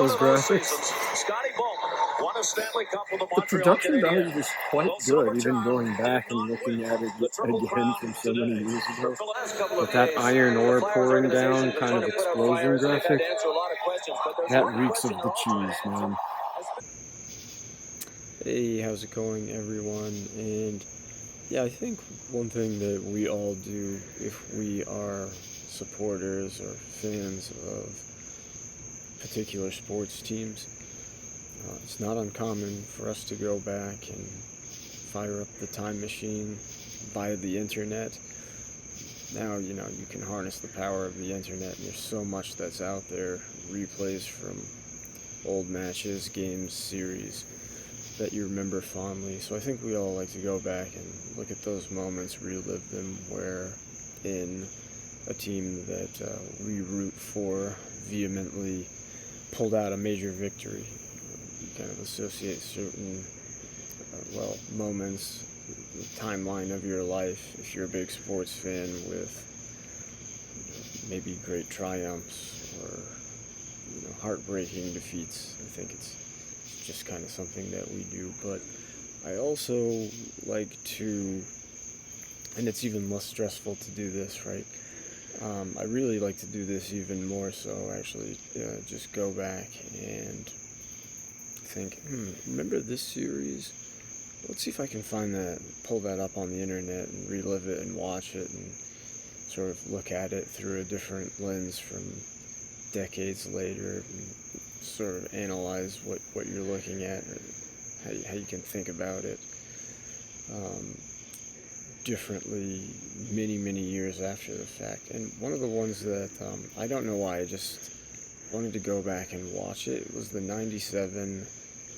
those graphics. The production value was quite good, even going back and looking at it again from so many years ago. With that iron ore pouring down kind of explosion graphic, that reeks of the cheese, man. Hey, how's it going, everyone? And yeah, I think one thing that we all do if we are supporters or fans of particular sports teams, it's not uncommon for us to go back and fire up the time machine via the internet. Now, you can harness the power of the internet, and there's so much that's out there, replays from old matches, games, series that you remember fondly. So I think we all like to go back and look at those moments, relive them, where in a team that we root for vehemently pulled out a major victory. You kind of associate certain, moments, the timeline of your life, if you're a big sports fan, with maybe great triumphs or heartbreaking defeats. I think it's just kind of something that we do. But I also like to, and it's even less stressful to do this, right? I really like to do this even more so, actually, just go back and think, remember this series? Let's see if I can find that, pull that up on the internet and relive it and watch it and sort of look at it through a different lens from decades later, and sort of analyze what you're looking at, or how you can think about it differently many years after the fact. And one of the ones that I don't know why I just wanted to go back and watch it was the 97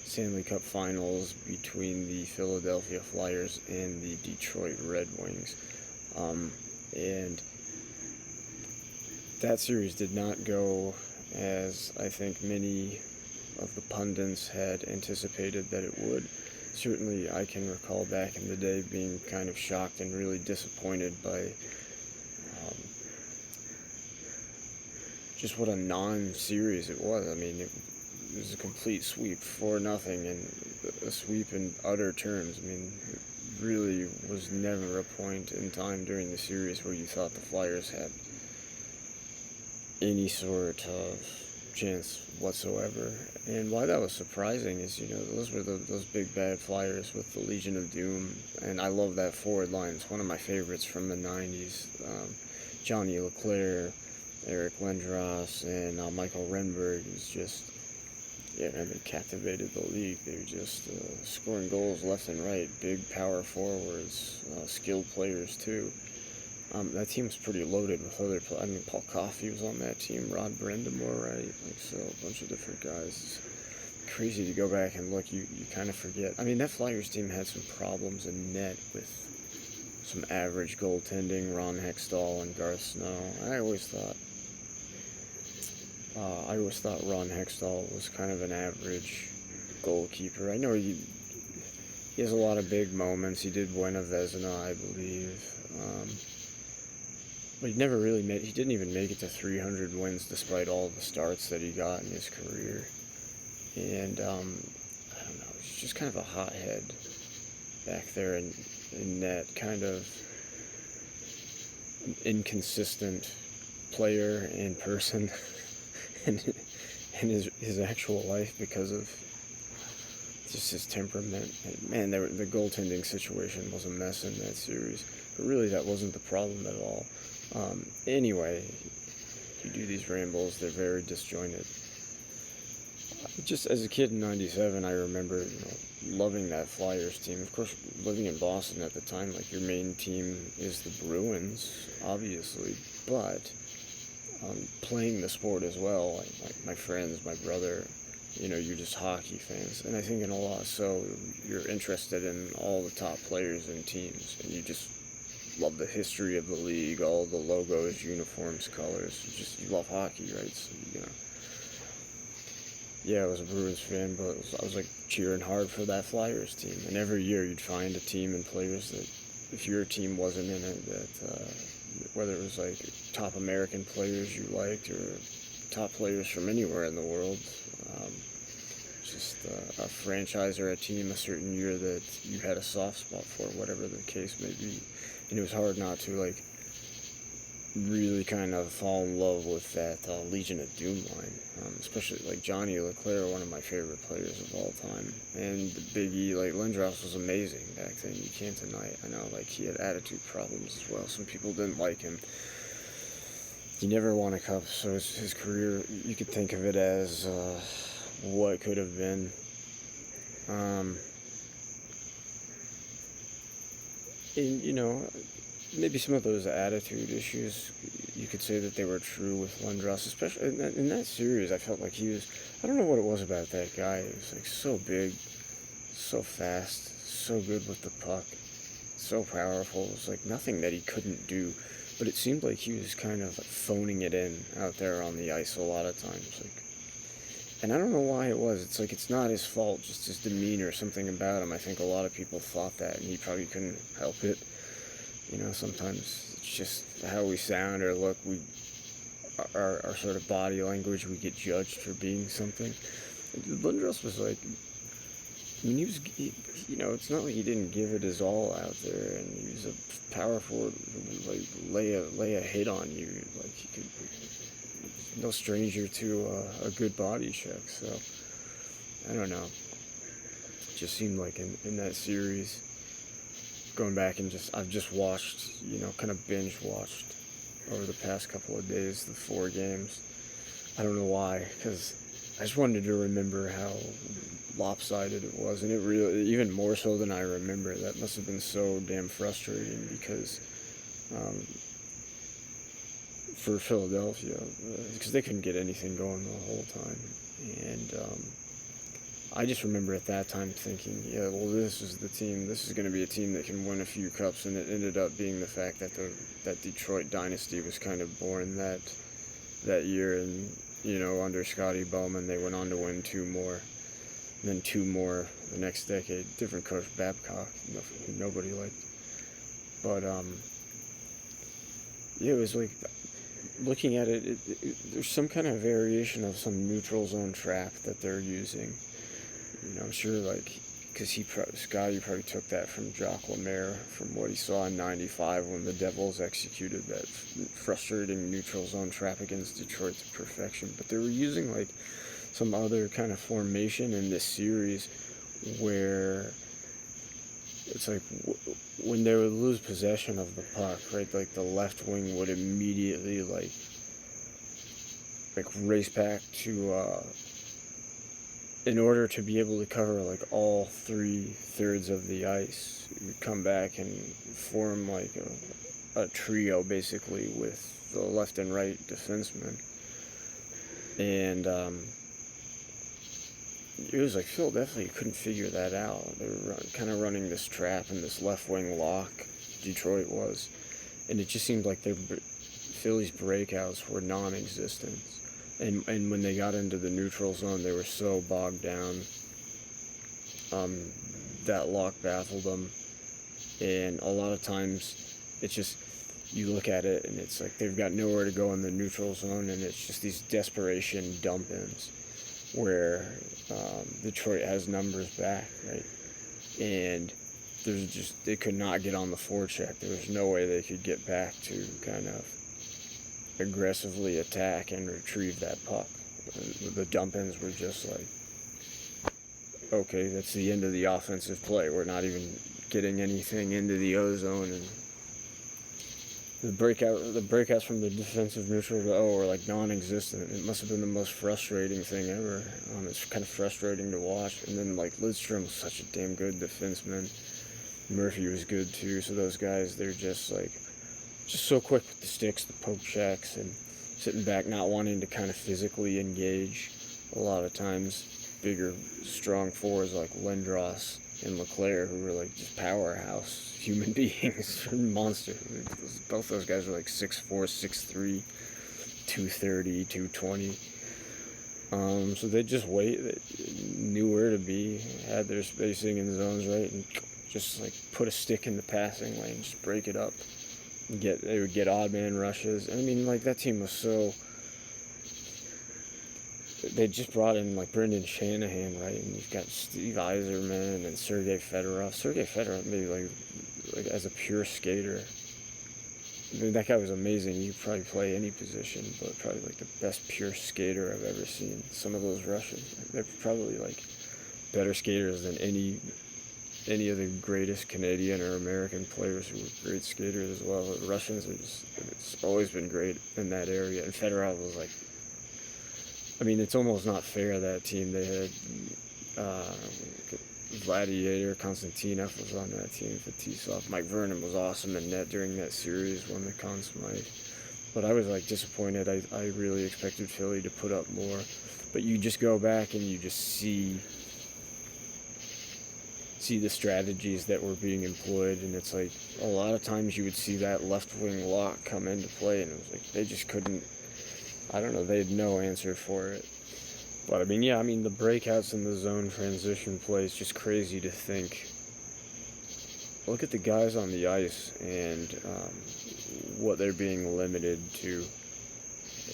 Stanley Cup Finals between the Philadelphia Flyers and the Detroit Red Wings. And that series did not go as I think many of the pundits had anticipated that it would. Certainly, I can recall back in the day being kind of shocked and really disappointed by just what a non-series it was. I mean, it was a complete sweep, 4-0, and a sweep in utter terms. I mean, it really was never a point in time during the series where you thought the Flyers had any sort of chance whatsoever. And why that was surprising is, those were those big bad Flyers with the Legion of Doom, and I love that forward line. It's one of my favorites from the 90s. Johnny LeClaire, Eric Lindros, and Michael Renberg was just, and they captivated the league. They were just scoring goals left and right, big power forwards, skilled players too. That team was pretty loaded with other players. I mean, Paul Coffey was on that team, Rod Brindamore, right? So a bunch of different guys. It's crazy to go back and look. You kind of forget. I mean, that Flyers team had some problems in net with some average goaltending, Ron Hextall and Garth Snow. I always thought Ron Hextall was kind of an average goalkeeper. I know he has a lot of big moments. He did win a Vezina, I believe. But he didn't even make it to 300 wins despite all the starts that he got in his career. And, I don't know, he's just kind of a hothead back there in net, kind of an inconsistent player in person and his actual life because of just his temperament. And man, the goaltending situation was a mess in that series. But really, that wasn't the problem at all. Anyway, you do these rambles, they're very disjointed. Just as a kid in 97, I remember, loving that Flyers team. Of course, living in Boston at the time, like, your main team is the Bruins, obviously, but playing the sport as well, like my friends, my brother, you're just hockey fans. And I think in a lot, so you're interested in all the top players and teams, and you just love the history of the league, all the logos, uniforms, colors. You love hockey, right? So, yeah, I was a Bruins fan, but I was like cheering hard for that Flyers team. And every year you'd find a team and players that, if your team wasn't in it, that whether it was like top American players you liked or top players from anywhere in the world, Just a franchise or a team a certain year that you had a soft spot for, whatever the case may be. And it was hard not to, like, really kind of fall in love with that Legion of Doom line. Especially, like, Johnny Leclerc, one of my favorite players of all time. And Big E, like, Lindros was amazing back then. You can't deny it. I know, like, he had attitude problems as well. Some people didn't like him. He never won a cup, so his career, you could think of it as what could have been. And, you know, maybe some of those attitude issues, you could say that they were true with Lindros, especially in that series. I felt like he was, I don't know what it was about that guy. He was like so big, so fast, so good with the puck, so powerful. It was like nothing that he couldn't do. But it seemed like he was kind of phoning it in out there on the ice a lot of times. Like, and I don't know why it was. It's like it's not his fault, just his demeanor, something about him. I think a lot of people thought that, and he probably couldn't help it. You know, sometimes it's just how we sound or look. Our sort of body language, we get judged for being something. Lindros was like, I mean, you know, it's not like he didn't give it his all out there, and he was a power forward who would, like, lay a hit on you. Like, he could, no stranger to a good body check. So I don't know. It just seemed like in that series, going back and I've just watched, you know, kind of binge watched over the past couple of days the 4 games. I don't know why, because I just wanted to remember how lopsided it was, and it really, even more so than I remember. That must have been so damn frustrating because for Philadelphia, because they couldn't get anything going the whole time. And I just remember at that time thinking, yeah, well, this is the team. This is going to be a team that can win a few cups, and it ended up being the fact that that Detroit dynasty was kind of born that year. And, you know, under Scotty Bowman, they went on to win 2 more, and then 2 more the next decade. Different coach, Babcock, nobody liked. But yeah, it was like, looking at it, there's some kind of variation of some neutral zone trap that they're using. You know, I'm sure, like, because Scotty probably took that from Jacques Lemaire, from what he saw in '95 when the Devils executed that frustrating neutral zone trap against Detroit to perfection. But they were using, like, some other kind of formation in this series where it's like when they would lose possession of the puck, right, like the left wing would immediately like race back to in order to be able to cover like all 3/3 of the ice. You would come back and form like a trio basically with the left and right defensemen. And it was like Philadelphia couldn't figure that out. They were kind of running this trap and this left wing lock, Detroit was. And it just seemed like Philly's breakouts were non-existent. And when they got into the neutral zone, they were so bogged down. That lock baffled them. And a lot of times, it's just, you look at it and it's like they've got nowhere to go in the neutral zone, and it's just these desperation dump-ins where Detroit has numbers back, right? And they could not get on the forecheck. There was no way they could get back to kind of aggressively attack and retrieve that puck. The dump-ins were just like, okay, that's the end of the offensive play. We're not even getting anything into the O-zone, and the breakouts from the defensive neutral to O were like non-existent. It must have been the most frustrating thing ever. It's kind of frustrating to watch. And then like Lidstrom was such a damn good defenseman. Murphy was good too. So those guys, they're just so quick with the sticks, the poke checks, and sitting back, not wanting to kind of physically engage. A lot of times, bigger, strong forwards like Lindros and Leclerc, who were like just powerhouse human beings, monsters. Both those guys were like 6'4", 6'3", 230, 220. So they just they knew where to be, had their spacing in zones right, and just like put a stick in the passing lane, just break it up. They would get odd man rushes. And I mean, like, that team was so, they just brought in like Brendan Shanahan, right? And you've got Steve Yzerman and Sergei Fedorov. Sergei Fedorov, maybe like as a pure skater, I mean, that guy was amazing. You could probably play any position, but probably like the best pure skater I've ever seen. Some of those Russians, they're probably like better skaters than any of the greatest Canadian or American players who were great skaters as well. The Russians are just, it's always been great in that area. And Fedorov was like, I mean, it's almost not fair, that team. They had Gladiator, Konstantinov was on that team, Fetisov. Mike Vernon was awesome in net during that series, won the Conn Smythe. But I was like disappointed. I really expected Philly to put up more. But you just go back and you just see the strategies that were being employed, and it's like a lot of times you would see that left wing lock come into play, and it was like they just couldn't, I don't know, they had no answer for it. But I mean, yeah, I mean, the breakouts in the zone transition play is just crazy to think. Look at the guys on the ice and what they're being limited to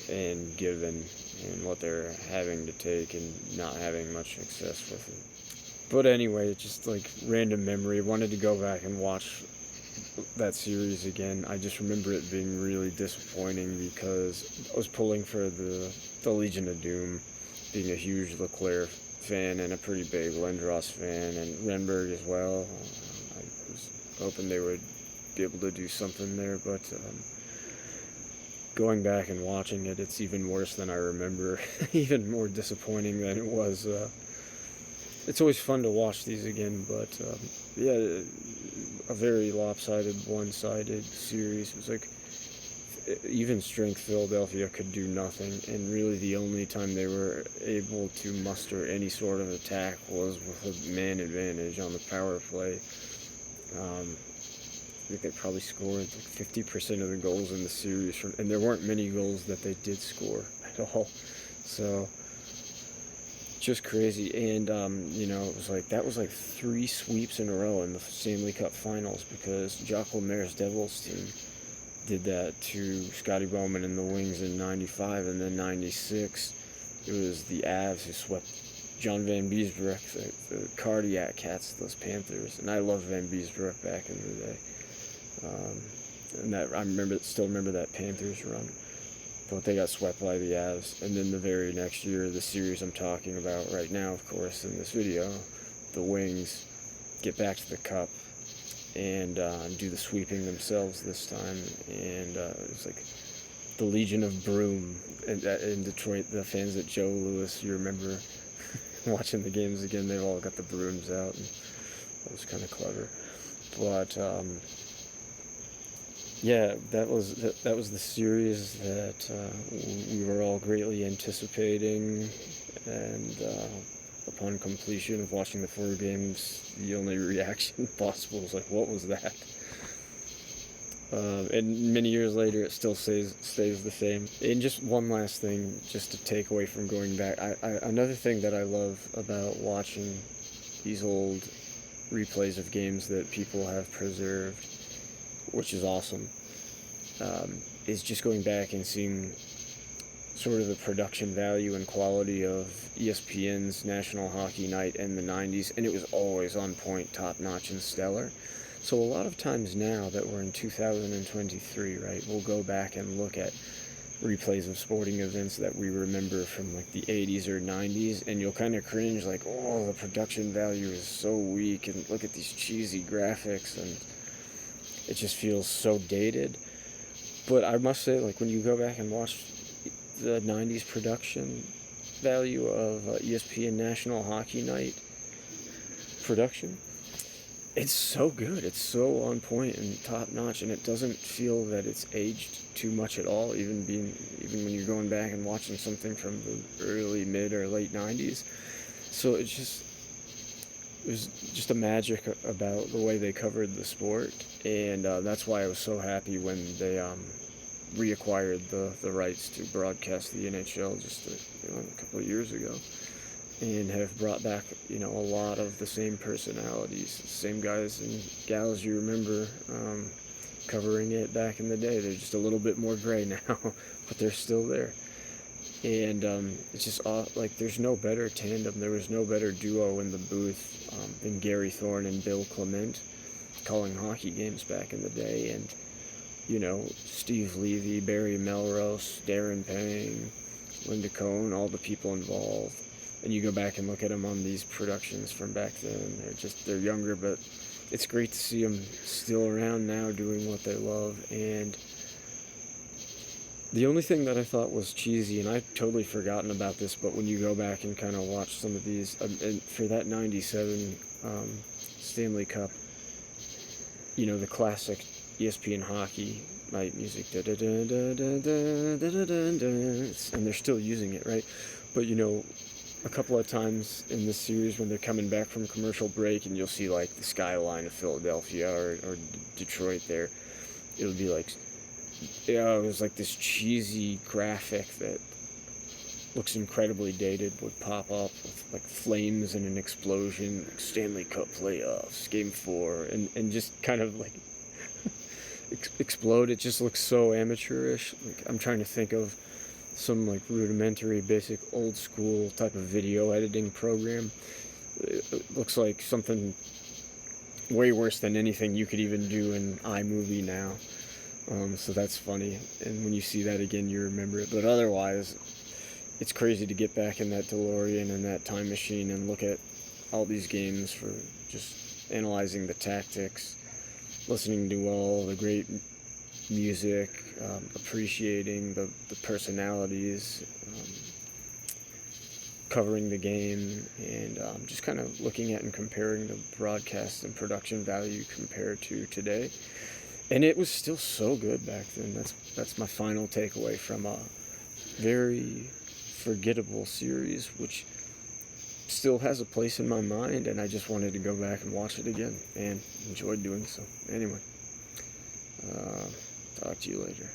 and given, and what they're having to take and not having much success with it. But anyway, just like random memory. Wanted to go back and watch that series again. I just remember it being really disappointing because I was pulling for the Legion of Doom, being a huge Leclerc fan and a pretty big Lindros fan, and Renberg as well. I was hoping they would be able to do something there, but going back and watching it, it's even worse than I remember. Even more disappointing than it was. It's always fun to watch these again, but yeah, a very lopsided, one-sided series. It was like even strength Philadelphia could do nothing, and really the only time they were able to muster any sort of attack was with a man advantage on the power play. I think they probably scored like 50% of the goals in the series, and there weren't many goals that they did score at all. So just crazy. And you know, it was like that was like 3 sweeps in a row in the Stanley Cup Finals, because Jacques Lemaire's Devils team did that to Scotty Bowman and the Wings in '95, and then '96 it was the Avs who swept John Van Beesbroek, the Cardiac Cats, those Panthers. And I loved Van Beesbroek back in the day. And that still remember that Panthers run. But they got swept by the Avs. And then the very next year, the series I'm talking about right now, of course, in this video, the Wings get back to the Cup and do the sweeping themselves this time. And it was like the Legion of Broom in Detroit. The fans at Joe Louis, you remember watching the games again, they've all got the brooms out, and that was kind of clever. But yeah, that was the series that we were all greatly anticipating, and upon completion of watching the 4 games, the only reaction possible was like, what was that? And many years later, it still stays the same. And just one last thing, just to take away from going back, another thing that I love about watching these old replays of games that people have preserved, which is awesome, is just going back and seeing sort of the production value and quality of ESPN's National Hockey Night in the 90s, and it was always on point, top-notch, and stellar. So a lot of times now that we're in 2023, right, we'll go back and look at replays of sporting events that we remember from like the 80s or 90s, and you'll kind of cringe like, oh, the production value is so weak, and look at these cheesy graphics, and it just feels so dated. But I must say, like, when you go back and watch the 90s production value of ESPN National Hockey Night production, it's so good. It's so on point and top notch, and it doesn't feel that it's aged too much at all, even when you're going back and watching something from the early, mid, or late 90s. So it was just a magic about the way they covered the sport, and that's why I was so happy when they reacquired the rights to broadcast the NHL just a couple of years ago, and have brought back, a lot of the same personalities, same guys and gals you remember covering it back in the day. They're just a little bit more gray now, but they're still there. And it's just like there's no better tandem. There was no better duo in the booth than Gary Thorne and Bill Clement calling hockey games back in the day. And Steve Levy, Barry Melrose, Darren Pang, Linda Cohn, all the people involved. And you go back and look at them on these productions from back then. They're younger, but it's great to see them still around now doing what they love. And the only thing that I thought was cheesy, and I'd totally forgotten about this, but when you go back and kind of watch some of these, and for that 97 Stanley Cup, the classic ESPN hockey night music, and they're still using it, right? But a couple of times in this series when they're coming back from commercial break, and you'll see like the skyline of Philadelphia or Detroit there, it'll be like, it was like this cheesy graphic that looks incredibly dated would pop up with like flames and an explosion, like Stanley Cup playoffs, Game 4, and just kind of like explode. It just looks so amateurish. Like, I'm trying to think of some like rudimentary, basic, old school type of video editing program. It looks like something way worse than anything you could even do in iMovie now. So that's funny, and when you see that again, you remember it. But otherwise, it's crazy to get back in that DeLorean and that time machine and look at all these games for just analyzing the tactics, listening to all the great music, appreciating the personalities, covering the game, and just kind of looking at and comparing the broadcast and production value compared to today. And it was still so good back then. That's my final takeaway from a very forgettable series, which still has a place in my mind, and I just wanted to go back and watch it again, and enjoyed doing so. Anyway, talk to you later.